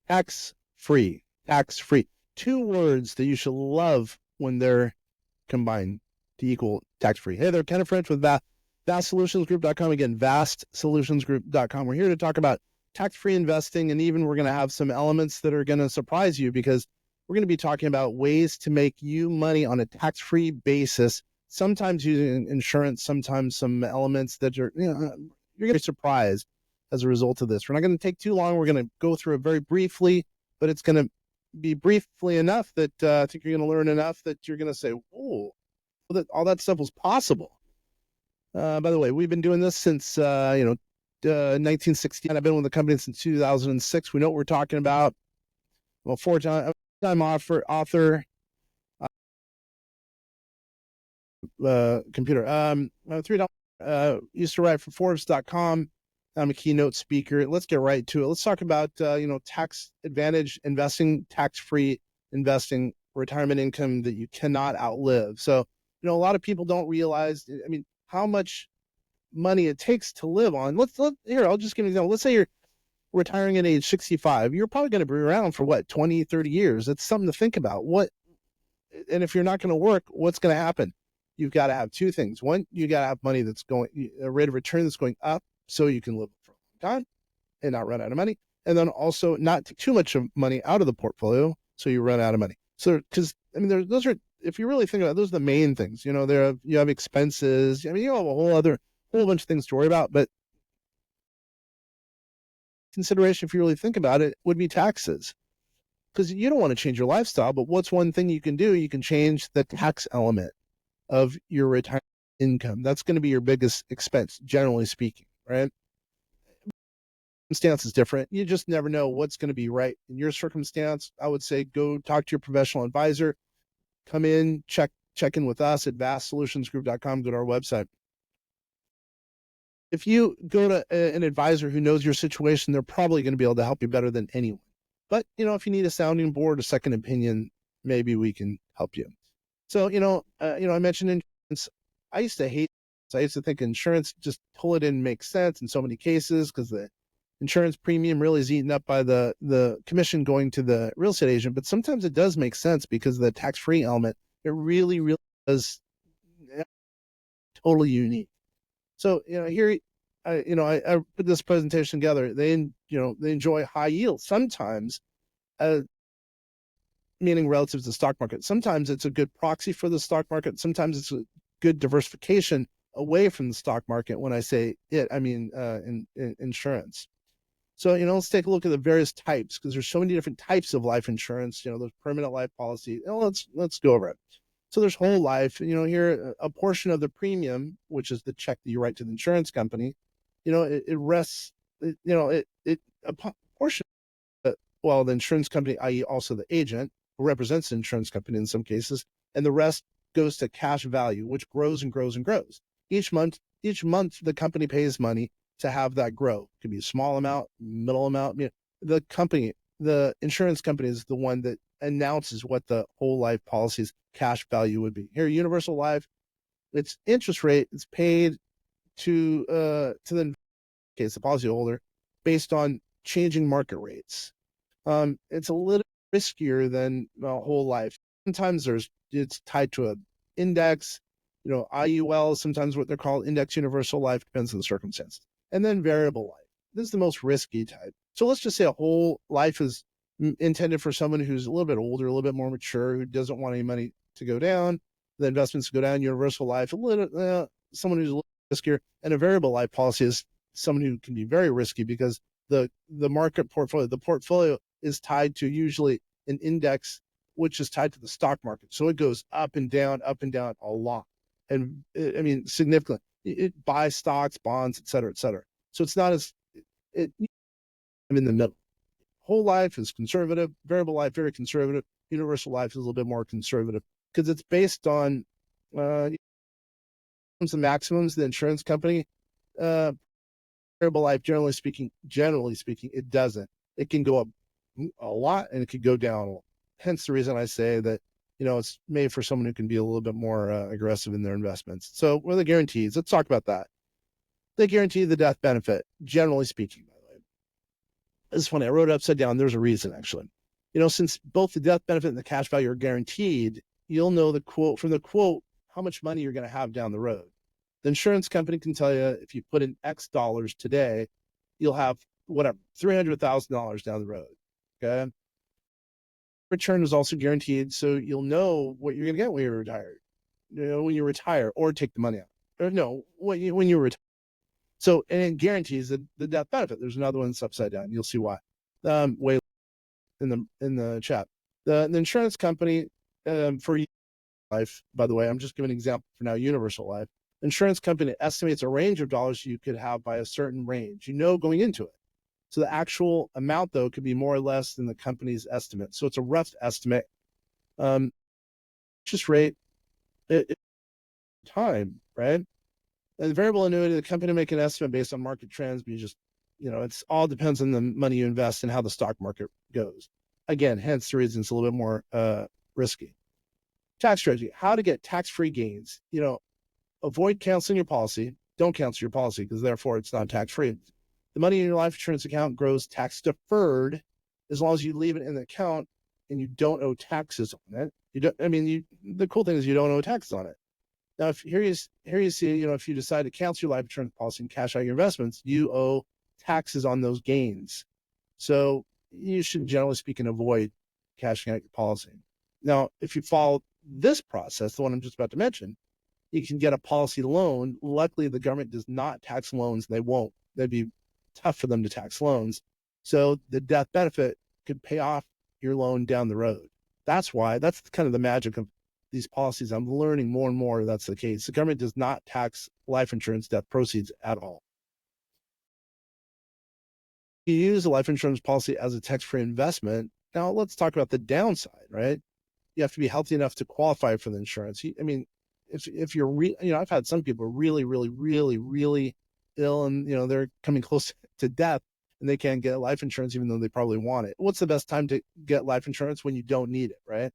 Tax-free, tax-free. Two words that you should love when they're combined to equal tax-free. Hey there, Kenneth French with vastsolutionsgroup.com. Again, vastsolutionsgroup.com. We're here to talk about tax-free investing, and even we're going to have some elements that are going to surprise you, because we're going to be talking about ways to make you money on a tax-free basis, sometimes using insurance, sometimes some elements that you're going to be surprised as a result of this. We're not going to take too long. We're going to go through it very briefly, but it's going to be briefly enough that I think you're going to learn enough that you're going to say, oh, that all that stuff was possible. By the way, we've been doing this since 1960. I've been with the company since 2006. We know what we're talking about. Well, four-time author, computer. $3. Used to write for Forbes.com. I'm a keynote speaker. Let's get right to it. Let's talk about tax advantage investing, tax-free investing, retirement income that you cannot outlive. So a lot of people don't realize, how much money it takes to live on. Here, I'll just give you an example. Let's say you're retiring at age 65. You're probably going to be around for what, 20, 30 years. That's something to think about. And if you're not going to work, what's going to happen? You've got to have two things. One, you got to have money that's going, a rate of return that's going up, so you can live for a long time and not run out of money. And then also not take too much of money out of the portfolio, so you run out of money. So, because those are, if you really think about it, those are the main things. You have expenses. You have a whole bunch of things to worry about. But consideration, if you really think about it, would be taxes, because you don't want to change your lifestyle. But what's one thing you can do? You can change the tax element of your retirement income. That's going to be your biggest expense, generally speaking, right? Circumstance is different. You just never know what's going to be right in your circumstance. I would say go talk to your professional advisor. Come in, check in with us at vastsolutionsgroup.com. Go to our website. If you go to an advisor who knows your situation, they're probably going to be able to help you better than anyone. But if you need a sounding board, a second opinion, maybe we can help you. So I mentioned insurance. I used to hate. I used to think insurance just totally didn't make sense in so many cases, because the insurance premium really is eaten up by the commission going to the real estate agent. But sometimes it does make sense because of the tax-free element. It really, really is totally unique. So here, I put this presentation together. They enjoy high yields sometimes, meaning relative to the stock market. Sometimes it's a good proxy for the stock market. Sometimes it's a good diversification away from the stock market. When I say it, I mean in insurance. So let's take a look at the various types, because there's so many different types of life insurance. There's permanent life policy. Let's go over it. So there's whole life. Here, a portion of the premium, which is the check that you write to the insurance company, it rests. A portion. The insurance company, i.e., also the agent, who represents the insurance company in some cases, and the rest goes to cash value, which grows and grows and grows. Each month, the company pays money to have that grow. It could be a small amount, middle amount. The insurance company is the one that announces what the whole life policy's cash value would be. Here, universal life, its interest rate is paid to the policyholder based on changing market rates. It's a little riskier than whole life. Sometimes it's tied to an index, IUL, sometimes what they're called index universal life, depends on the circumstances. And then variable life. This is the most risky type. So let's just say a whole life is intended for someone who's a little bit older, a little bit more mature, who doesn't want any money to go down, the investments go down. Universal life, someone who's a little riskier. And a variable life policy is someone who can be very risky, because the market portfolio, the portfolio is tied to usually an index, which is tied to the stock market. So it goes up and down a lot. And significantly. It buys stocks, bonds, et cetera, et cetera. So it's not I'm in the middle. Whole life is conservative, variable life, very conservative. Universal life is a little bit more conservative, because it's based on some maximums. The insurance company, variable life, generally speaking, it doesn't. It can go up a lot and it could go down a lot. Hence the reason I say that it's made for someone who can be a little bit more aggressive in their investments. So what are the guarantees? Let's talk about that. They guarantee the death benefit, generally speaking, by This is funny. I wrote it upside down. There's a reason, actually. Since both the death benefit and the cash value are guaranteed, you'll know the quote from the quote how much money you're going to have down the road. The insurance company can tell you if you put in X dollars today, you'll have whatever, $300,000 down the road. Okay. Return is also guaranteed. So you'll know what you're going to get when you're retired, when you retire or take the money out. Or no, when you retire. So, and it guarantees the death benefit. There's another one that's upside down. You'll see why. Way in the chat. The insurance company for life, by the way, I'm just giving an example for now, universal life. Insurance company estimates a range of dollars you could have by a certain range, going into it. So the actual amount, though, could be more or less than the company's estimate. So it's a rough estimate. Interest rate, time, right? And the variable annuity, the company make an estimate based on market trends, but it's all depends on the money you invest and how the stock market goes. Again, hence the reason it's a little bit more risky. Tax strategy, how to get tax-free gains. Avoid canceling your policy. Don't cancel your policy because therefore it's not tax-free. The money in your life insurance account grows tax-deferred as long as you leave it in the account and you don't owe taxes on it. The cool thing is you don't owe taxes on it. Now, if here you see, if you decide to cancel your life insurance policy and cash out your investments, you owe taxes on those gains. So you should, generally speaking, avoid cashing out your policy. Now, if you follow this process, the one I'm just about to mention, you can get a policy loan. Luckily, the government does not tax loans. They won't. That'd be tough for them to tax loans. So the death benefit could pay off your loan down the road. That's kind of the magic of these policies. I'm learning more and more that's the case. The government does not tax life insurance death proceeds at all. You use a life insurance policy as a tax-free investment. Now let's talk about the downside, right? You have to be healthy enough to qualify for the insurance. If you're I've had some people really, really, really, really ill and, they're coming close to death and they can't get life insurance, even though they probably want it. What's the best time to get life insurance? When you don't need it, right?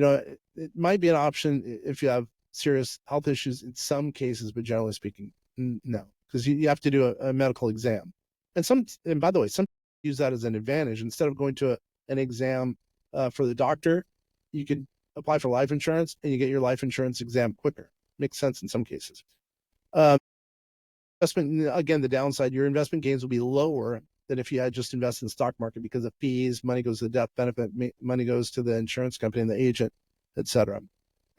It might be an option if you have serious health issues in some cases, but generally speaking, no, because you have to do a medical exam. And by the way, some use that as an advantage. Instead of going to an exam for the doctor, you could apply for life insurance and you get your life insurance exam quicker. Makes sense in some cases. Investment, again, the downside, your investment gains will be lower than if you had just invested in the stock market because of fees, money goes to the death benefit, money goes to the insurance company and the agent, etc.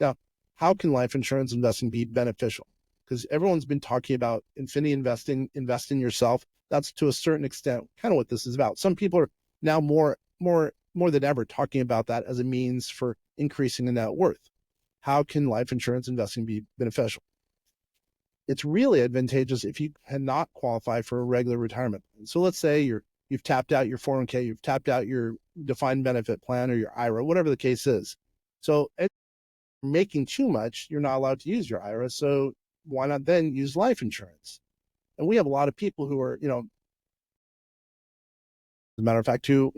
Now, how can life insurance investing be beneficial? Because everyone's been talking about infinity investing, invest in yourself. That's to a certain extent kind of what this is about. Some people are now more than ever talking about that as a means for increasing the net worth. How can life insurance investing be beneficial? It's really advantageous if you cannot qualify for a regular retirement. So let's say you've tapped out your 401k, you've tapped out your defined benefit plan or your IRA, whatever the case is. So if you're making too much, you're not allowed to use your IRA. So why not then use life insurance? And we have a lot of people who are, as a matter of fact, who,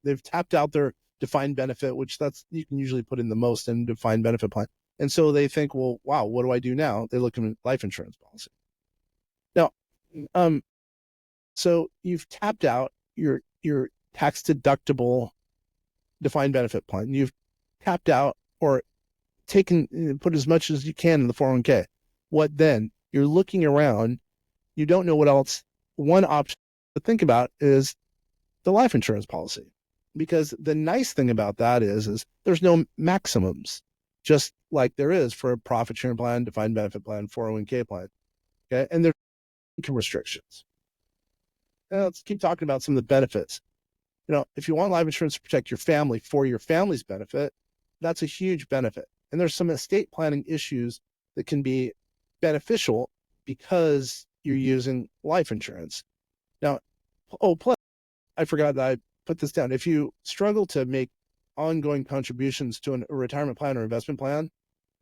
they've tapped out their defined benefit, which you can usually put in the most in defined benefit plan. And so they think, well, wow, what do I do now? They look at a life insurance policy. Now, so you've tapped out your tax deductible defined benefit plan. You've tapped out or put as much as you can in the 401k. What then? You're looking around. You don't know what else. One option to think about is the life insurance policy, because the nice thing about that is there's no maximums, just like there is for a profit sharing plan, defined benefit plan, 401k plan. Okay. And there's income restrictions. Now, let's keep talking about some of the benefits. If you want life insurance to protect your family for your family's benefit, that's a huge benefit. And there's some estate planning issues that can be beneficial because you're using life insurance. Now, plus, I forgot that I put this down. If you struggle to make ongoing contributions to a retirement plan or investment plan,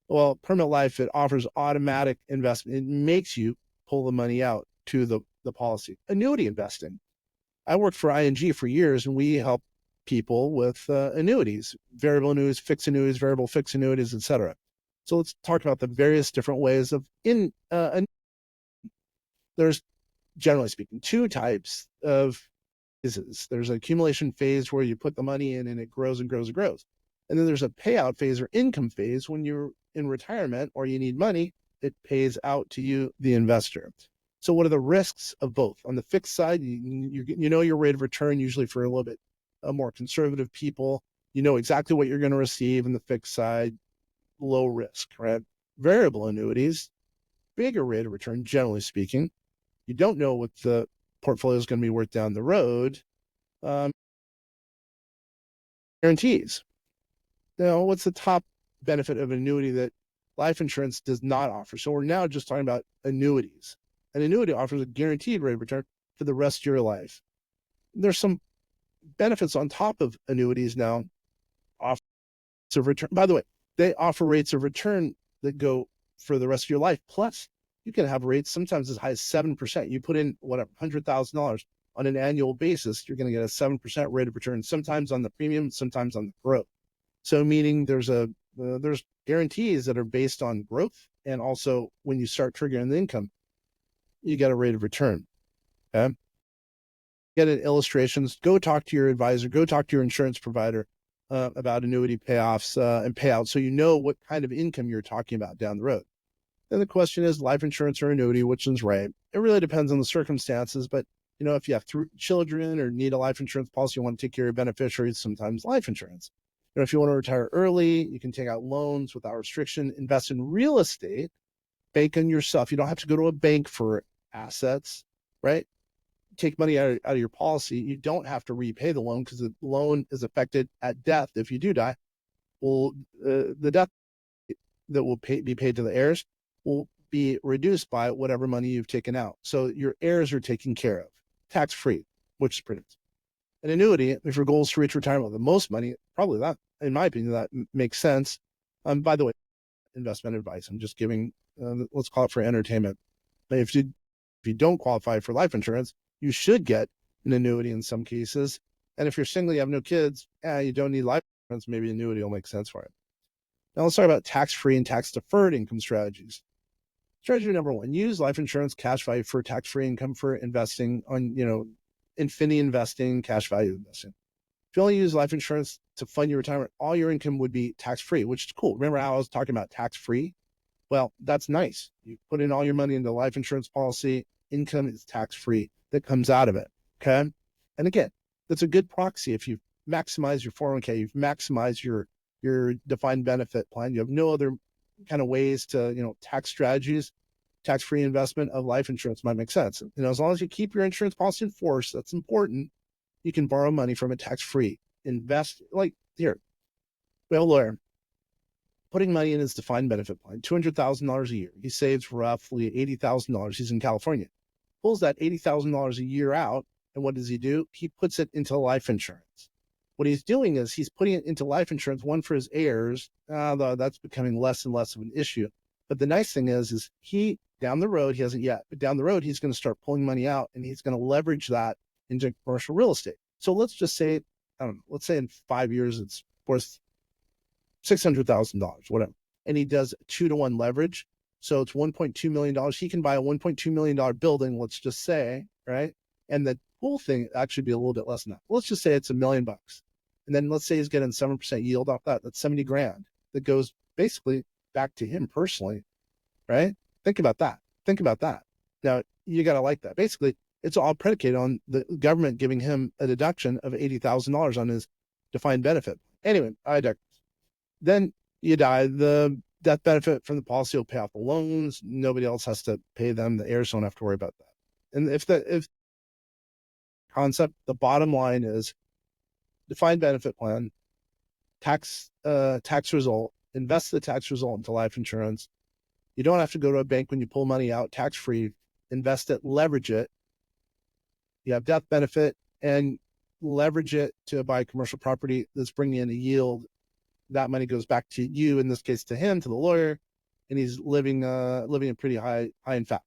well, Permanent Life, it offers automatic investment. It makes you pull the money out to the policy. Annuity investing. I worked for ING for years, and we help people with annuities, variable annuities, fixed annuities, variable fixed annuities, etc. So let's talk about the various different ways of there's, generally speaking, two types of There's an accumulation phase where you put the money in and it grows and grows and grows. And then there's a payout phase or income phase when you're in retirement or you need money, it pays out to you, the investor. So what are the risks of both? On the fixed side, you know your rate of return usually for a little bit more conservative people. You know exactly what you're going to receive in the fixed side, low risk, right? Variable annuities, bigger rate of return, generally speaking. You don't know what the portfolio is going to be worth down the road. Guarantees. Now, what's the top benefit of an annuity that life insurance does not offer? So we're now just talking about annuities. An annuity offers a guaranteed rate of return for the rest of your life. There's some benefits on top of annuities now. Offer rates of return. By the way, they offer rates of return that go for the rest of your life. Plus, you can have rates sometimes as high as 7%. You put in whatever, $100,000 on an annual basis, you're going to get a 7% rate of return, sometimes on the premium, sometimes on the growth. So meaning there's guarantees that are based on growth. And also when you start triggering the income, you get a rate of return. Okay. Get it illustrations, go talk to your advisor, go talk to your insurance provider about annuity payoffs and payouts. So you know what kind of income you're talking about down the road. Then the question is life insurance or annuity, which one's right? It really depends on the circumstances, but you know, if you have children or need a life insurance policy, you want to take care of beneficiaries, sometimes life insurance. You know, if you want to retire early, you can take out loans without restriction, invest in real estate, bank on yourself. You don't have to go to a bank for assets, right? Take money out of your policy. You don't have to repay the loan because the loan is affected at death. If you do die, well, the death that will be paid to the heirs will be reduced by whatever money you've taken out. So your heirs are taken care of, tax-free, which is pretty. An annuity, if your goal is to reach retirement with the most money, probably that, in my opinion, that makes sense. By the way, investment advice. I'm just giving, let's call it for entertainment. If you don't qualify for life insurance, you should get an annuity in some cases. And if you're single, you have no kids, you don't need life insurance, maybe annuity will make sense for it. Now let's talk about tax-free and tax-deferred income strategies. Strategy number one, use life insurance cash value for tax-free income for investing on, infinity investing, cash value investing. If you only use life insurance to fund your retirement, all your income would be tax-free, which is cool. Remember how I was talking about tax-free? Well, that's nice. You put in all your money into the life insurance policy, income is tax-free that comes out of it, okay? And again, that's a good proxy. If you maximize your 401k, you've maximized your defined benefit plan, you have no other kind of ways to, tax strategies, tax-free investment of life insurance might make sense. As long as you keep your insurance policy in force, that's important. You can borrow money from it tax-free. Invest, like here, we have a lawyer putting money in his defined benefit plan, $200,000 a year. He saves roughly $80,000. He's in California. Pulls that $80,000 a year out, and what does he do? He puts it into life insurance. What he's doing is he's putting it into life insurance, one for his heirs, though that's becoming less and less of an issue. But the nice thing is he, down the road, he hasn't yet, but down the road, he's going to start pulling money out and he's going to leverage that into commercial real estate. So let's just say, let's say in 5 years, it's worth $600,000, whatever. And he does 2-to-1 leverage. So it's $1.2 million. He can buy a $1.2 million building, let's just say, right? And the whole thing actually be a little bit less than that. Let's just say it's $1 million. And then let's say he's getting 7% yield off that. That's 70 grand that goes basically back to him personally, right? Think about that. Think about that. Now, you got to like that. Basically, it's all predicated on the government giving him a deduction of $80,000 on his defined benefit. Anyway, then you die. The death benefit from the policy will pay off the loans. Nobody else has to pay them. The heirs don't have to worry about that. And if concept, the bottom line is defined benefit plan, tax result, invest the tax result into life insurance. You don't have to go to a bank when you pull money out, tax-free, invest it, leverage it. You have death benefit and leverage it to buy commercial property that's bringing in a yield. That money goes back to you, in this case to him, to the lawyer, and he's living a pretty high in fat.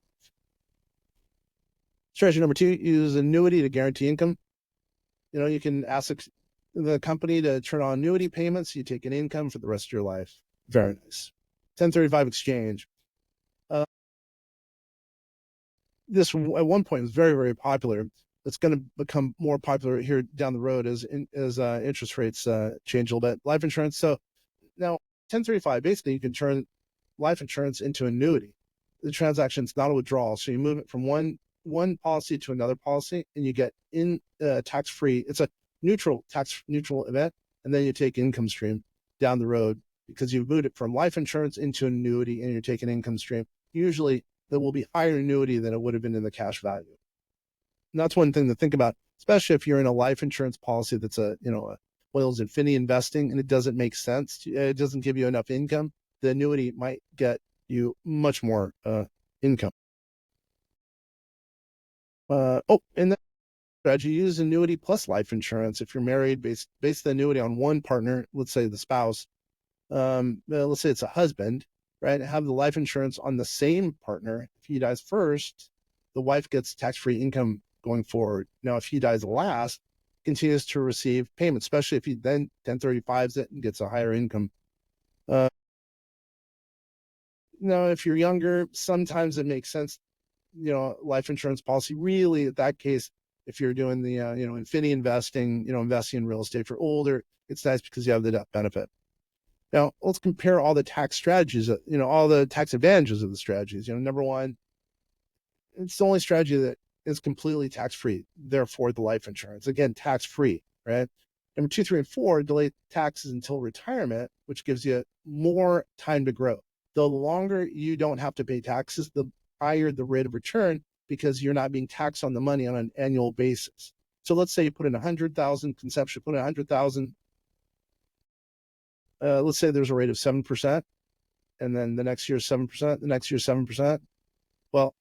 Strategy number two, use annuity to guarantee income. You can ask the company to turn on annuity payments. You take an income for the rest of your life. Very nice. 1035 exchange. This at one point was very, very popular. It's going to become more popular here down the road as interest rates change a little bit. Life insurance. So now 1035, basically you can turn life insurance into annuity. The transaction is not a withdrawal. So you move it from one policy to another policy, and you get in tax-free. It's a tax neutral event. And then you take income stream down the road because you've moved it from life insurance into an annuity, and you're taking income stream. Usually there will be higher annuity than it would have been in the cash value. And that's one thing to think about, especially if you're in a life insurance policy that's oils infinity investing, and it doesn't make sense. It doesn't give you enough income. The annuity might get you much more income. And then strategy, use annuity plus life insurance. If you're married, base the annuity on one partner, let's say the spouse. Let's say it's a husband, right? Have the life insurance on the same partner. If he dies first, the wife gets tax-free income going forward. Now, if he dies last, continues to receive payments, especially if he then 1035s it and gets a higher income. Now, if you're younger, sometimes it makes sense, life insurance policy. Really, in that case, if you're doing the, infinity investing, investing in real estate for older, it's nice because you have the death benefit. Now, let's compare all the tax strategies, all the tax advantages of the strategies. Number one, it's the only strategy that is completely tax-free, therefore the life insurance. Again, tax-free, right? Number 2, 3, and 4, delay taxes until retirement, which gives you more time to grow. The longer you don't have to pay taxes, the higher the rate of return because you're not being taxed on the money on an annual basis. So let's say you put in 100,000 conception, put in 100,000. Let's say there's a rate of 7%, and then the next year 7%, the next year 7%. Well,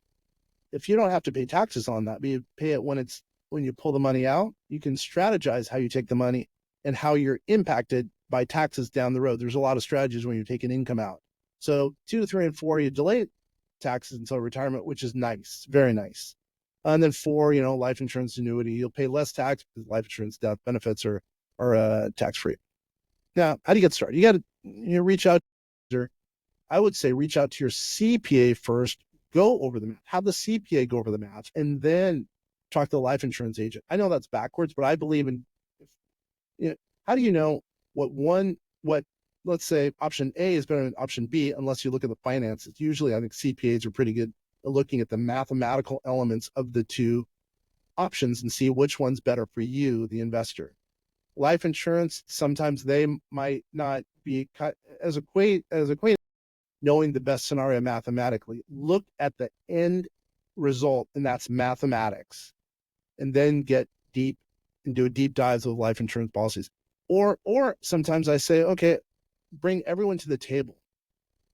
if you don't have to pay taxes on that, but you pay it when you pull the money out, you can strategize how you take the money and how you're impacted by taxes down the road. There's a lot of strategies when you're taking income out. So 2, 3, and 4, you delay taxes until retirement, which is nice, very nice. And then 4, life insurance annuity, you'll pay less tax because life insurance death benefits are tax-free. Now, how do you get started? You got to reach out. I would say reach out to your CPA first. Go over the math, have the CPA go over the math, and then talk to the life insurance agent. I know that's backwards, but I believe in, how do you know what, let's say option A is better than option B, unless you look at the finances. Usually I think CPAs are pretty good at looking at the mathematical elements of the two options and see which one's better for you, the investor. Life insurance, sometimes they might not be as equate knowing the best scenario mathematically. Look at the end result, and that's mathematics, and then get deep and do a deep dives of life insurance policies. Or sometimes I say, okay, bring everyone to the table.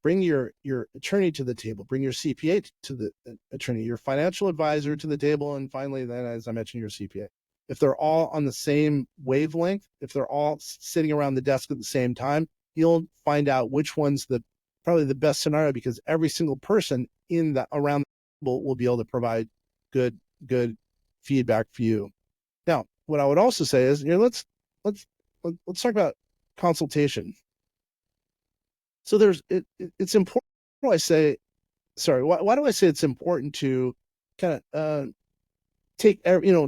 Bring your attorney to the table. Bring your CPA to the attorney, your financial advisor to the table, and finally, then, as I mentioned, your CPA. If they're all on the same wavelength, if they're all sitting around the desk at the same time, you'll find out which one's probably the best scenario, because every single person around the table will be able to provide good feedback for you. Now, what I would also say is, let's talk about consultation. So it's important. Why do I say it's important to kind of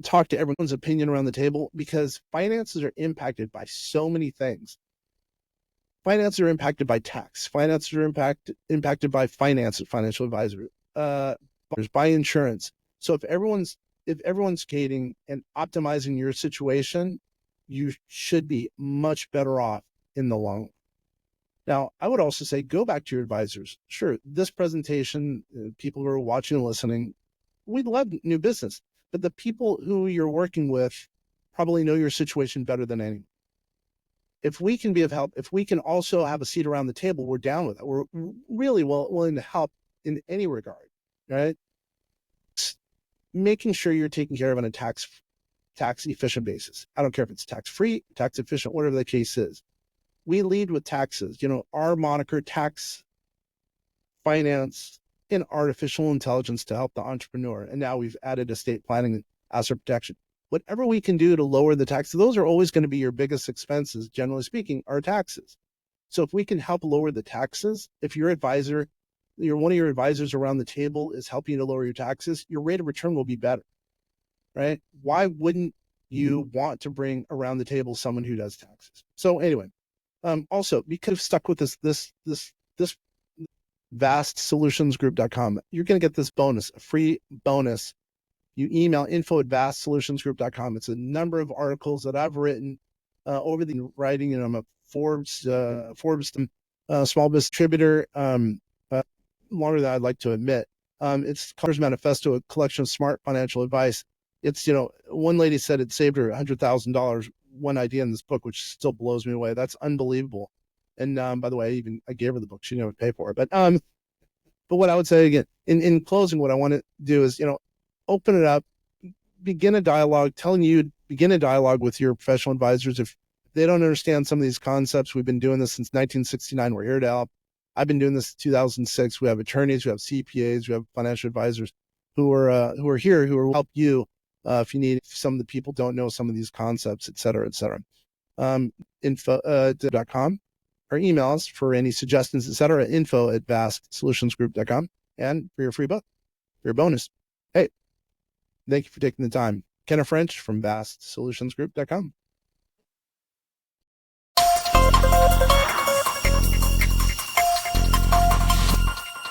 talk to everyone's opinion around the table? Because finances are impacted by so many things. Finances are impacted by tax. Finances are impacted by financial advisor, by insurance. So if everyone's skating and optimizing your situation, you should be much better off in the long run. Now, I would also say, go back to your advisors. Sure, this presentation, people who are watching and listening, we love new business, but the people who you're working with probably know your situation better than anyone. If we can be of help, if we can also have a seat around the table, we're down with it. We're really willing to help in any regard, right? Making sure you're taken care of on a tax efficient basis. I don't care if it's tax-free, tax efficient, whatever the case is. We lead with taxes. Our moniker, tax, finance, and artificial intelligence to help the entrepreneur. And now we've added estate planning and asset protection. Whatever we can do to lower the taxes, those are always going to be your biggest expenses, generally speaking, are taxes. So if we can help lower the taxes, if your advisor, one of your advisors around the table is helping you to lower your taxes, your rate of return will be better. right? Why wouldn't you want to bring around the table someone who does taxes? So anyway, also, because I've stuck with this vastsolutionsgroup.com, you're going to get this bonus, a free bonus. You email info@vastsolutionsgroup.com. It's a number of articles that I've written over the writing, and I'm a Forbes small business contributor, longer than I'd like to admit. It's Connor's Manifesto, a collection of smart financial advice. It's, one lady said it saved her $100,000, one idea in this book, which still blows me away. That's unbelievable. And by the way, I gave her the book. She didn't pay for it. But what I would say again, in closing, what I want to do is, open it up, begin a dialogue, begin a dialogue with your professional advisors. If they don't understand some of these concepts, we've been doing this since 1969. We're here to help. I've been doing this since 2006. We have attorneys, we have CPAs, we have financial advisors who are here, who will help you if you need. If some of the people don't know some of these concepts, et cetera, et cetera. Info.com or email us for any suggestions, et cetera. info@vastsolutionsgroup.com, and for your free book, for your bonus. Hey, thank you for taking the time. Kenneth French from vastsolutionsgroup.com.